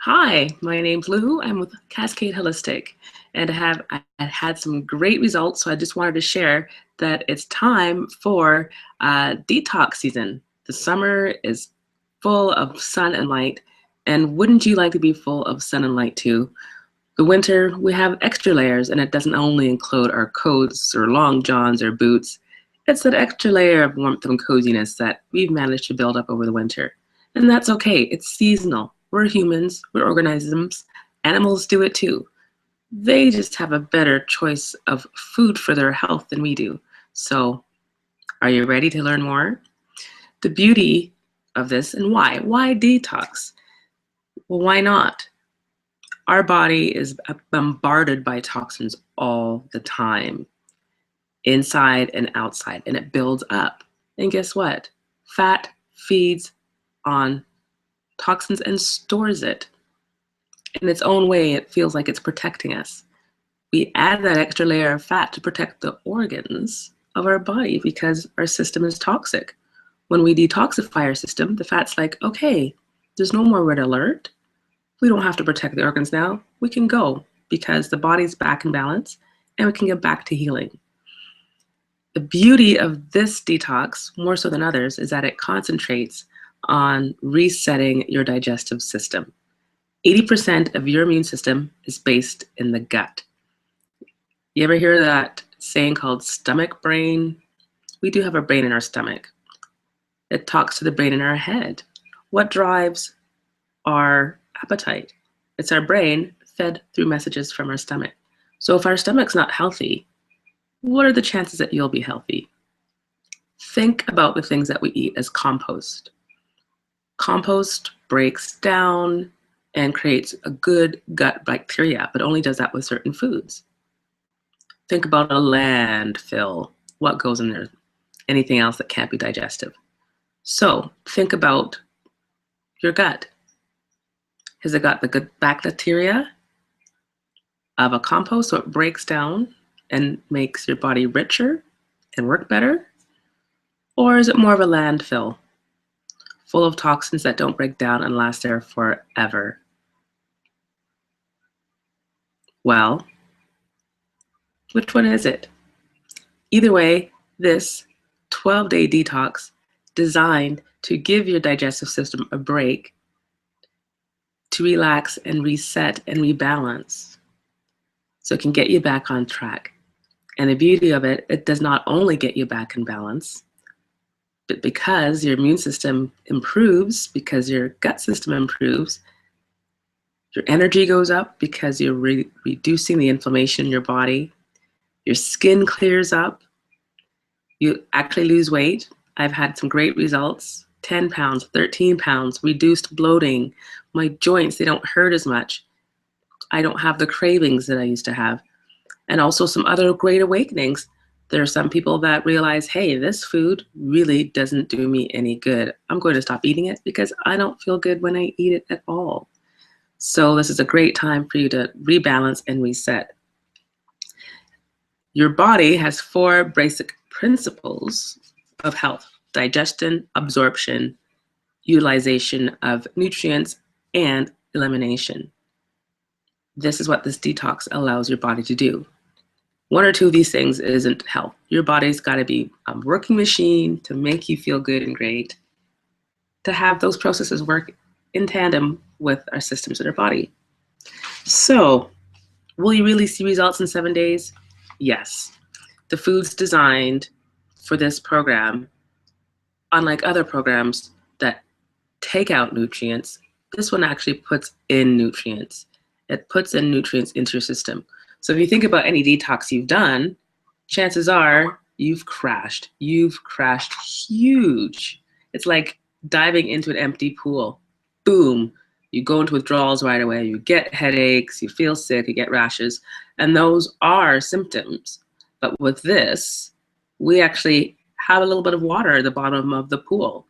Hi, my name's Lou. I'm with Cascade Holistic, and I had some great results. So I just wanted to share that it's time for detox season. The summer is full of sun and light, and wouldn't you like to be full of sun and light too? The winter, we have extra layers, and it doesn't only include our coats or long johns or boots. It's that extra layer of warmth and coziness that we've managed to build up over the winter. And that's okay, it's seasonal. We're humans, we're organisms. Animals do it too. They just have a better choice of food for their health than we do. So, are you ready to learn more? The beauty of this and why? Why detox? Well, why not? Our body is bombarded by toxins all the time, inside and outside, and it builds up. And guess what? Fat feeds on toxins and stores it. In its own way, it feels like it's protecting us. We add that extra layer of fat to protect the organs of our body because our system is toxic. When we detoxify our system, the fat's like, okay, there's no more red alert. We don't have to protect the organs now. We can go because the body's back in balance and we can get back to healing. The beauty of this detox, more so than others, is that it concentrates on resetting your digestive system. 80% of your immune system is based in the gut. You ever hear that saying called stomach brain? We do have a brain in our stomach. It talks to the brain in our head. What drives our appetite? It's our brain fed through messages from our stomach. So if our stomach's not healthy, what are the chances that you'll be healthy? Think about the things that we eat as compost. Compost breaks down and creates a good gut bacteria, but only does that with certain foods. Think about a landfill. What goes in there? Anything else that can't be digestive. So think about your gut. Has it got the good bacteria of a compost so it breaks down and makes your body richer and work better? Or is it more of a landfill full of toxins that don't break down and last there forever? Well, which one is it? Either way, this 12-day detox designed to give your digestive system a break, to relax and reset and rebalance so it can get you back on track. And the beauty of it, it does not only get you back in balance, but because your immune system improves, because your gut system improves, your energy goes up because you're reducing the inflammation in your body. Your skin clears up. You actually lose weight. I've had some great results. 10 pounds, 13 pounds, reduced bloating. My joints, they don't hurt as much. I don't have the cravings that I used to have. And also some other great awakenings. There are some people that realize, hey, this food really doesn't do me any good. I'm going to stop eating it because I don't feel good when I eat it at all. So this is a great time for you to rebalance and reset. Your body has 4 basic principles of health: digestion, absorption, utilization of nutrients, and elimination. This is what this detox allows your body to do. 1 or 2 of these things isn't health. Your body's got to be a working machine to make you feel good and great, to have those processes work in tandem with our systems in our body. So, will you really see results in 7 days? Yes. The food's designed for this program, unlike other programs that take out nutrients, this one actually puts in nutrients. It puts in nutrients into your system. So if you think about any detox you've done, chances are you've crashed. You've crashed huge. It's like diving into an empty pool. Boom. You go into withdrawals right away. You get headaches, you feel sick, you get rashes, and those are symptoms. But with this, we actually have a little bit of water at the bottom of the pool.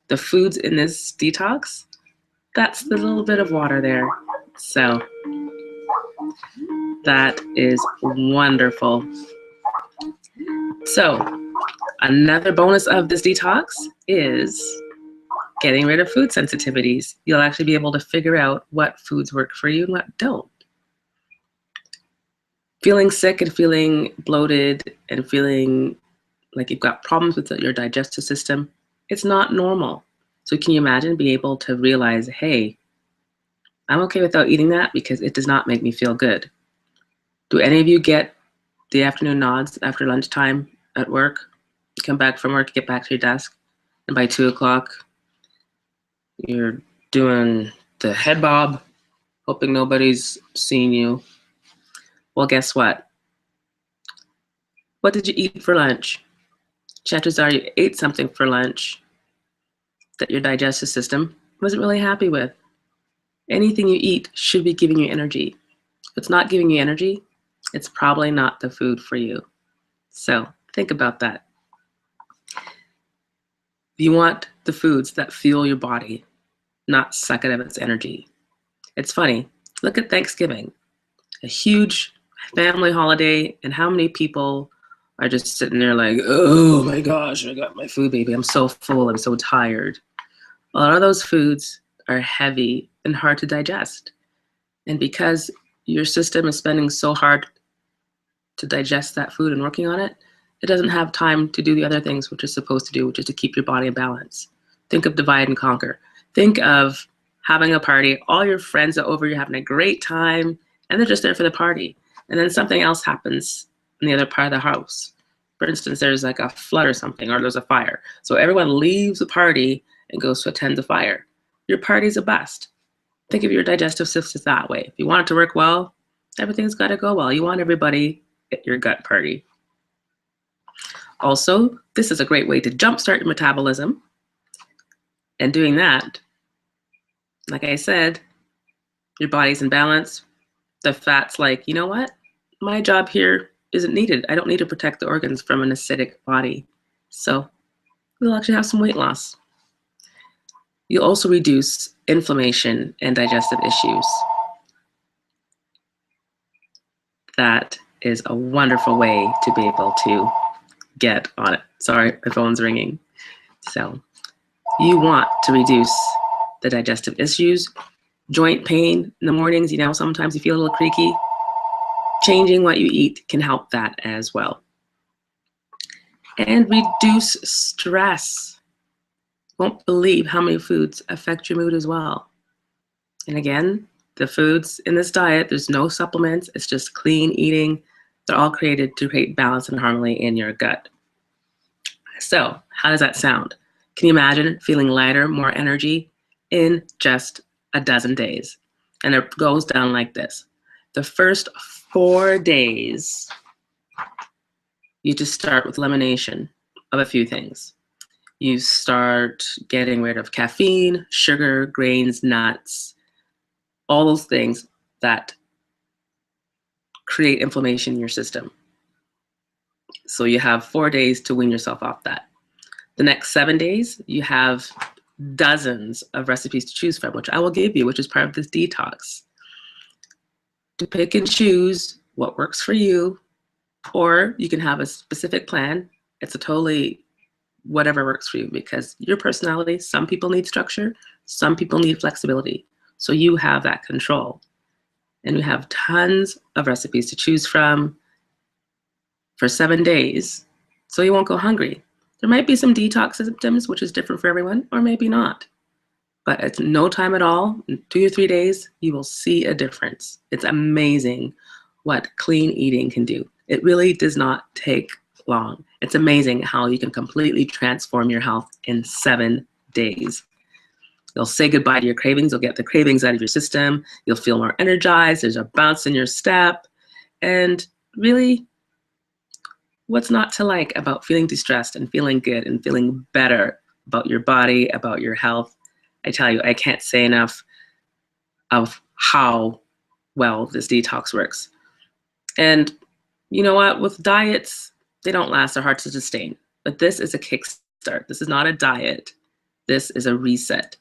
The foods in this detox, that's the little bit of water there. So that is wonderful. So another bonus of this detox is getting rid of food sensitivities. You'll actually be able to figure out what foods work for you and what don't. Feeling sick and feeling bloated and feeling like you've got problems with your digestive system, it's not normal. So can you imagine being able to realize, hey, I'm okay without eating that because it does not make me feel good. Do any of you get the afternoon nods after lunchtime at work? You come back from work, get back to your desk, and by 2 o'clock, you're doing the head bob, hoping nobody's seen you. Well, guess what? What did you eat for lunch? Chances are you ate something for lunch that your digestive system wasn't really happy with. Anything you eat should be giving you energy. If it's not giving you energy, it's probably not the food for you. So think about that. You want the foods that fuel your body, not suck it of its energy. It's funny. Look at Thanksgiving, a huge family holiday, and how many people are just sitting there like, oh my gosh, I got my food, baby. I'm so full. I'm so tired. A lot of those foods are heavy and hard to digest. And because your system is spending so hard to digest that food and working on it, it doesn't have time to do the other things which it's supposed to do, which is to keep your body in balance. Think of divide and conquer. Think of having a party, all your friends are over, you're having a great time, and they're just there for the party. And then something else happens in the other part of the house. For instance, there's like a flood or something, or there's a fire. So everyone leaves the party and goes to attend the fire. Your party's a bust. Think of your digestive system that way. If you want it to work well, everything's got to go well. You want everybody at your gut party. Also, this is a great way to jumpstart your metabolism. And doing that, like I said, your body's in balance. The fat's like, you know what? My job here isn't needed. I don't need to protect the organs from an acidic body. So we'll actually have some weight loss. You'll also reduce inflammation and digestive issues. That is a wonderful way to be able to get on it. Sorry, my phone's ringing. So you want to reduce the digestive issues, joint pain in the mornings, you know, sometimes you feel a little creaky. Changing what you eat can help that as well. And reduce stress. Won't believe how many foods affect your mood as well. And again, the foods in this diet, there's no supplements, it's just clean eating. They're all created to create balance and harmony in your gut. So, how does that sound? Can you imagine feeling lighter, more energy in just a dozen days? And it goes down like this. The first 4 days, you just start with elimination of a few things. You start getting rid of caffeine, sugar, grains, nuts, all those things that create inflammation in your system. So you have 4 days to wean yourself off that. The next 7 days, you have dozens of recipes to choose from, which I will give you, which is part of this detox. To pick and choose what works for you, or you can have a specific plan. It's a totally whatever works for you, because your personality, some people need structure, some people need flexibility. So you have that control. And we have tons of recipes to choose from for 7 days, so you won't go hungry. There might be some detox symptoms, which is different for everyone, or maybe not. But it's no time at all. In 2 or 3 days, you will see a difference. It's amazing what clean eating can do. It really does not take long. It's amazing how you can completely transform your health in 7 days. You'll say goodbye to your cravings. You'll get the cravings out of your system. You'll feel more energized. There's a bounce in your step. And really, what's not to like about feeling de-stressed and feeling good and feeling better about your body, about your health? I tell you, I can't say enough of how well this detox works. And you know what? With diets, they don't last. They're hard to sustain. But this is a kickstart. This is not a diet. This is a reset.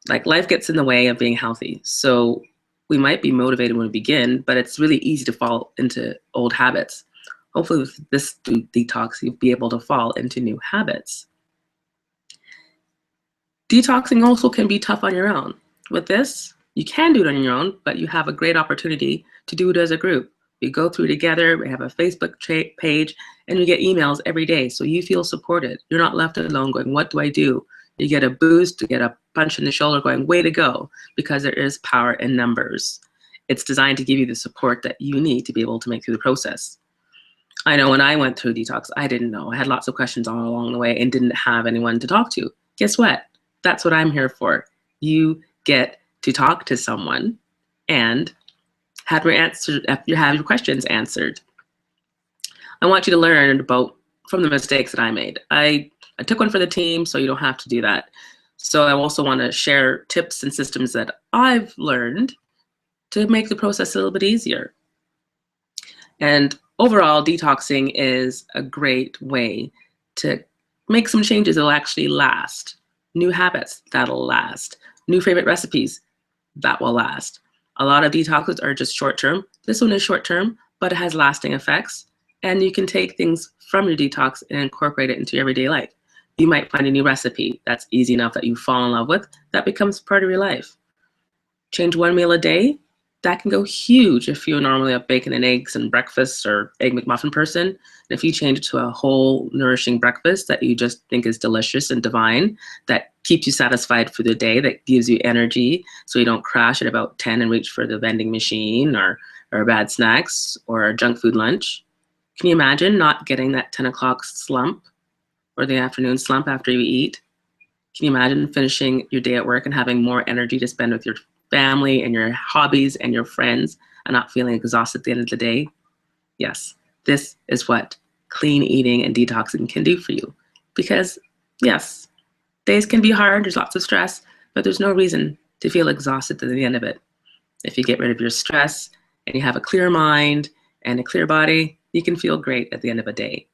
Like, life gets in the way of being healthy. So we might be motivated when we begin, but it's really easy to fall into old habits. Hopefully with this detox, you'll be able to fall into new habits. Detoxing also can be tough on your own. With this, you can do it on your own, but you have a great opportunity to do it as a group. We go through together, we have a Facebook page, and you get emails every day, so you feel supported. You're not left alone going, what do I do? You get a boost, you get a punch in the shoulder going, way to go, because there is power in numbers. It's designed to give you the support that you need to be able to make through the process. I know when I went through detox, I didn't know. I had lots of questions all along the way and didn't have anyone to talk to. Guess what? That's what I'm here for. You get to talk to someone and have your questions answered. I want you to learn from the mistakes that I made. I took one for the team, so you don't have to do that. So I also want to share tips and systems that I've learned to make the process a little bit easier. And overall, detoxing is a great way to make some changes that will actually last. New habits that'll last. New favorite recipes that will last. A lot of detoxes are just short-term. This one is short-term, but it has lasting effects. And you can take things from your detox and incorporate it into your everyday life. You might find a new recipe that's easy enough that you fall in love with, that becomes part of your life. Change one meal a day, that can go huge if you're normally a bacon and eggs and breakfast or egg McMuffin person. And if you change it to a whole nourishing breakfast that you just think is delicious and divine, that keeps you satisfied for the day, that gives you energy so you don't crash at about 10 and reach for the vending machine or bad snacks or a junk food lunch. Can you imagine not getting that 10 o'clock slump or the afternoon slump after you eat? Can you imagine finishing your day at work and having more energy to spend with your family and your hobbies and your friends and not feeling exhausted at the end of the day? Yes, this is what clean eating and detoxing can do for you. Because yes, days can be hard, there's lots of stress, but there's no reason to feel exhausted at the end of it. If you get rid of your stress and you have a clear mind and a clear body, you can feel great at the end of a day.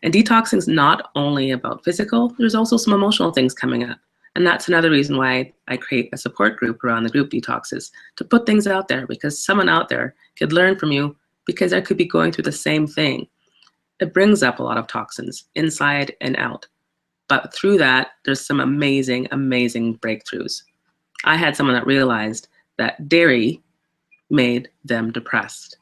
And detoxing is not only about physical, there's also some emotional things coming up. And that's another reason why I create a support group around the group detoxes, to put things out there, because someone out there could learn from you because I could be going through the same thing. It brings up a lot of toxins inside and out. But through that, there's some amazing, amazing breakthroughs. I had someone that realized that dairy made them depressed.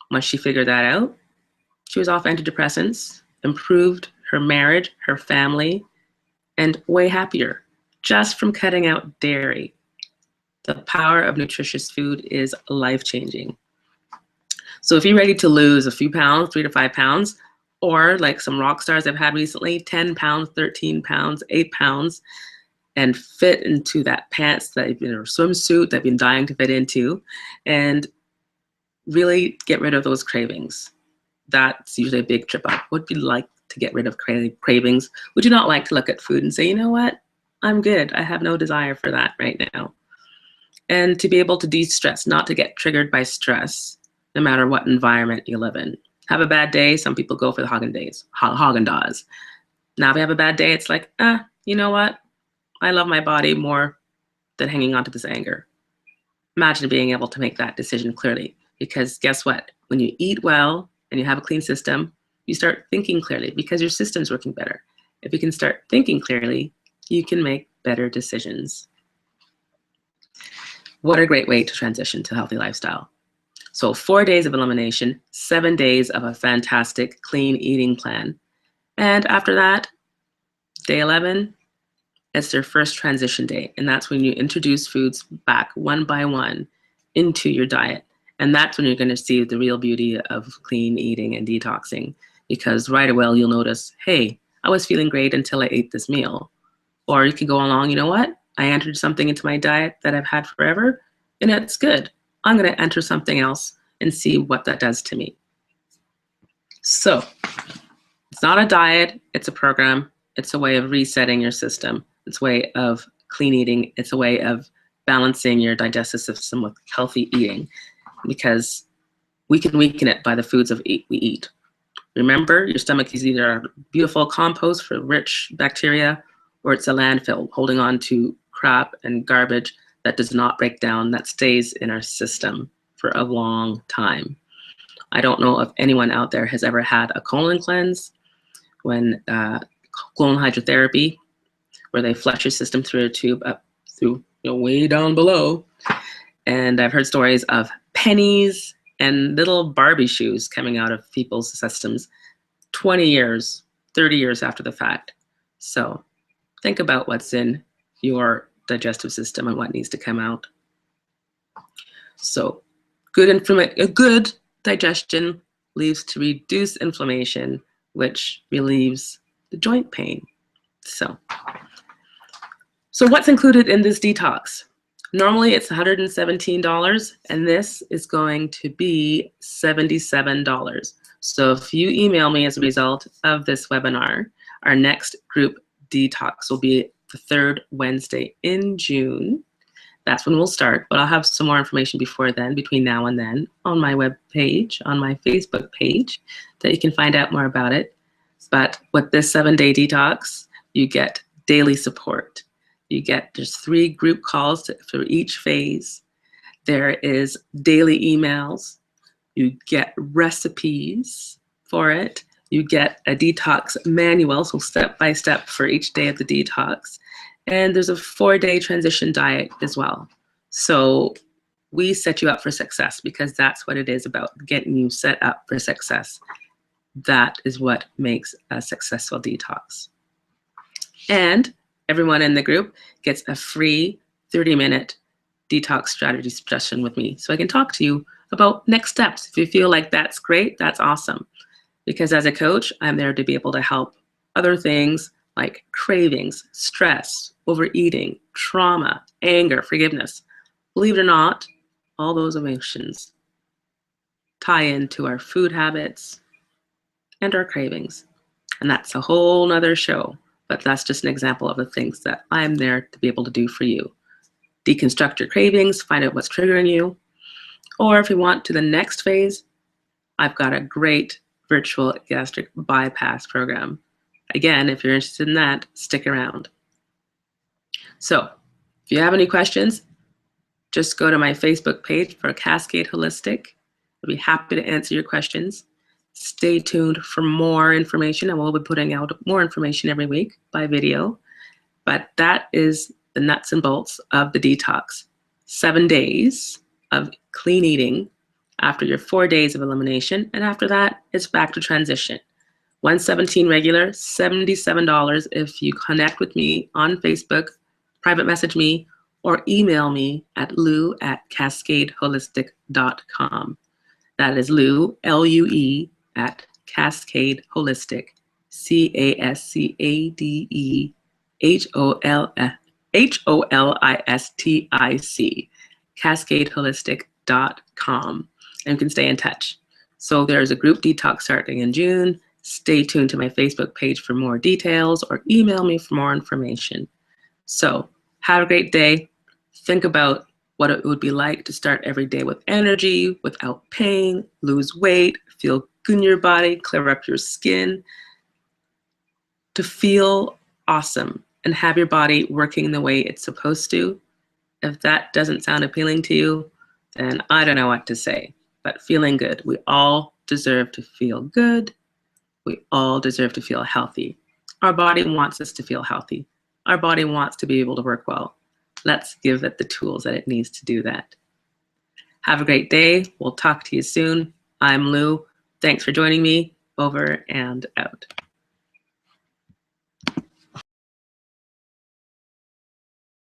Once she figured that out, she was off antidepressants, improved her marriage, her family, and way happier just from cutting out dairy. The power of nutritious food is life-changing. So if you're ready to lose a few pounds, 3 to 5 pounds, or like some rock stars I've had recently, 10 pounds, 13 pounds, 8 pounds, and fit into that pants that you've been, or swimsuit that you've been dying to fit into, and really get rid of those cravings. That's usually a big trip up. Would you like to get rid of cravings? Would you not like to look at food and say, you know what? I'm good. I have no desire for that right now. And to be able to de-stress, not to get triggered by stress, no matter what environment you live in. Have a bad day, some people go for the Haagen-Dazs. Now if you have a bad day, it's like, you know what? I love my body more than hanging on to this anger. Imagine being able to make that decision clearly, because guess what? When you eat well and you have a clean system, you start thinking clearly because your system's working better. If you can start thinking clearly, you can make better decisions. What a great way to transition to a healthy lifestyle. So 4 days of elimination, 7 days of a fantastic clean eating plan. And after that, day 11, it's their first transition day. And that's when you introduce foods back one by one into your diet. And that's when you're going to see the real beauty of clean eating and detoxing. Because right away you'll notice, hey, I was feeling great until I ate this meal. Or you could go along, you know what? I entered something into my diet that I've had forever, and it's good. I'm going to enter something else and see what that does to me. So it's not a diet, it's a program. It's a way of resetting your system. It's a way of clean eating. It's a way of balancing your digestive system with healthy eating, because we can weaken it by the foods we eat. Remember, your stomach is either a beautiful compost for rich bacteria, or it's a landfill holding on to crap and garbage that does not break down, that stays in our system for a long time. I don't know if anyone out there has ever had a colon cleanse, when colon hydrotherapy. where they flush your system through a tube up through, way down below. And I've heard stories of pennies and little Barbie shoes coming out of people's systems 20 years, 30 years after the fact. So think about what's in your digestive system and what needs to come out. So a good digestion leads to reduced inflammation, which relieves the joint pain. So what's included in this detox? Normally it's $117, and this is going to be $77. So if you email me as a result of this webinar, our next group detox will be the third Wednesday in June. That's when we'll start, but I'll have some more information before then, between now and then, on my webpage, on my Facebook page, that you can find out more about it. But with this 7-day detox, you get daily support. There's 3 group calls for each phase. There is daily emails. You get recipes for it. You get a detox manual, so step by step for each day of the detox. And there's a 4-day transition diet as well. So we set you up for success, because that's what it is about, getting you set up for success. That is what makes a successful detox. And everyone in the group gets a free 30-minute detox strategy session with me, so I can talk to you about next steps. If you feel like that's great, that's awesome. Because as a coach, I'm there to be able to help other things like cravings, stress, overeating, trauma, anger, forgiveness. Believe it or not, all those emotions tie into our food habits and our cravings. And that's a whole nother show, but that's just an example of the things that I'm there to be able to do for you. Deconstruct your cravings, find out what's triggering you. Or if you want to the next phase, I've got a great virtual gastric bypass program. Again, if you're interested in that, stick around. So if you have any questions, just go to my Facebook page for Cascade Holistic. I'll be happy to answer your questions. Stay tuned for more information, and we'll be putting out more information every week by video. But that is the nuts and bolts of the detox. 7 days of clean eating after your 4 days of elimination, and after that, it's back to transition. $117 regular, $77 if you connect with me on Facebook, private message me, or email me at lou@cascadeholistic.com. That is Lou, L-U-E, at Cascade Holistic, CASCADEHOLISTIC, cascadeholistic.com, and you can stay in touch. So there's a group detox starting in June. Stay tuned to my Facebook page for more details, or email me for more information. So have a great day. Think about what it would be like to start every day with energy, without pain, lose weight, feel good in your body, clear up your skin, to feel awesome and have your body working the way it's supposed to. If that doesn't sound appealing to you, then I don't know what to say. But feeling good. We all deserve to feel good. We all deserve to feel healthy. Our body wants us to feel healthy. Our body wants to be able to work well. Let's give it the tools that it needs to do that. Have a great day. We'll talk to you soon. I'm Lou. Thanks for joining me. Over and out.